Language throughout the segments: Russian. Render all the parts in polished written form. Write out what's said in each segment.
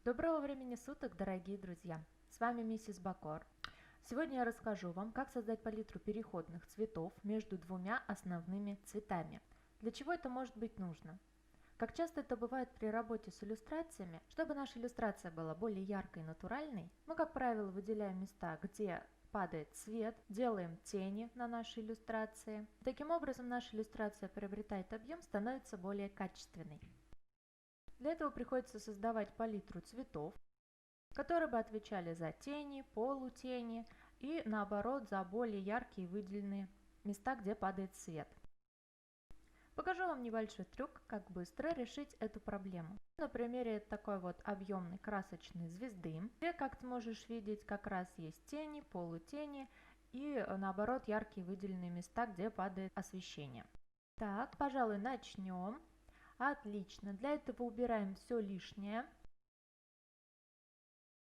Доброго времени суток, дорогие друзья! С вами миссис Бакор. Сегодня я расскажу вам, как создать палитру переходных цветов между двумя основными цветами. Для чего это может быть нужно? Как часто это бывает при работе с иллюстрациями, чтобы наша иллюстрация была более яркой и натуральной, мы, как правило, выделяем места, где падает свет, делаем тени на нашей иллюстрации. Таким образом, наша иллюстрация приобретает объем, становится более качественной. Для этого приходится создавать палитру цветов, которые бы отвечали за тени, полутени и наоборот за более яркие выделенные места, где падает свет. Покажу вам небольшой трюк, как быстро решить эту проблему. На примере такой вот объемной красочной звезды, где, как ты можешь видеть, как раз есть тени, полутени и наоборот яркие выделенные места, где падает освещение. Так, пожалуй, начнем. Отлично, для этого убираем все лишнее.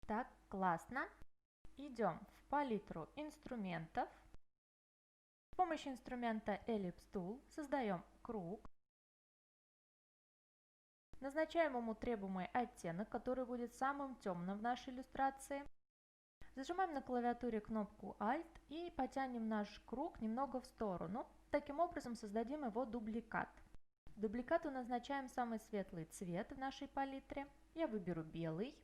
Так, классно. Идем в палитру инструментов. С помощью инструмента Ellipse Tool создаем круг. Назначаем ему требуемый оттенок, который будет самым темным в нашей иллюстрации. Зажимаем на клавиатуре кнопку Alt и потянем наш круг немного в сторону. Таким образом создадим его дубликат. Дубликату назначаем самый светлый цвет в нашей палитре. Я выберу белый.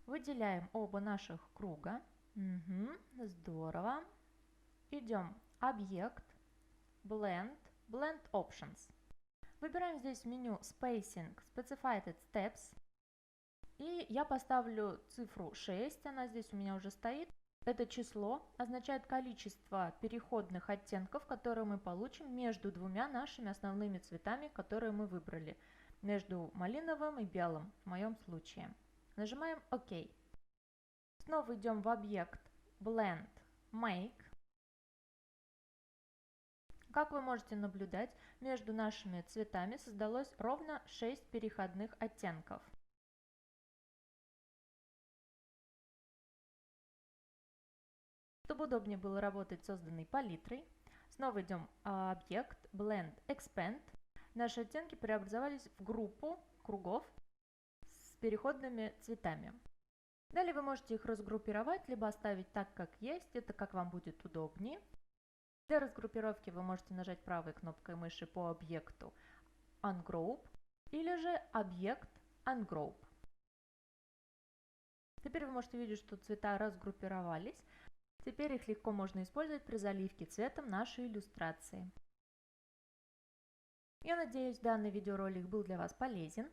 Выделяем оба наших круга. Здорово. Идем объект, Blend, Blend Options. Выбираем здесь в меню Spacing, Specified Steps. И я поставлю цифру 6, она здесь у меня уже стоит. Это число означает количество переходных оттенков, которые мы получим между двумя нашими основными цветами, которые мы выбрали. Между малиновым и белым в моем случае. Нажимаем ОК. Снова идем в объект Blend, Make. Как вы можете наблюдать, между нашими цветами создалось ровно 6 переходных оттенков. Чтобы удобнее было работать с созданной палитрой, снова идем в объект Blend, Expand. Наши оттенки преобразовались в группу кругов с переходными цветами. Далее вы можете их разгруппировать, либо оставить так, как есть, это как вам будет удобнее. Для разгруппировки вы можете нажать правой кнопкой мыши по объекту Ungroup или же объект Ungroup. Теперь вы можете видеть, что цвета разгруппировались. Теперь их легко можно использовать при заливке цветом нашей иллюстрации. Я надеюсь, данный видеоролик был для вас полезен.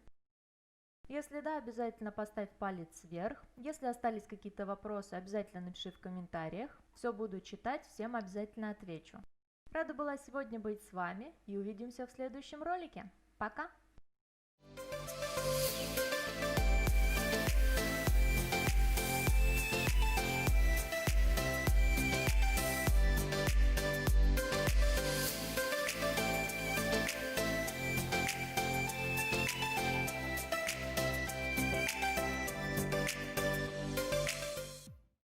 Если да, обязательно поставь палец вверх. Если остались какие-то вопросы, обязательно напиши в комментариях. Все буду читать, всем обязательно отвечу. Рада была сегодня быть с вами и увидимся в следующем ролике. Пока!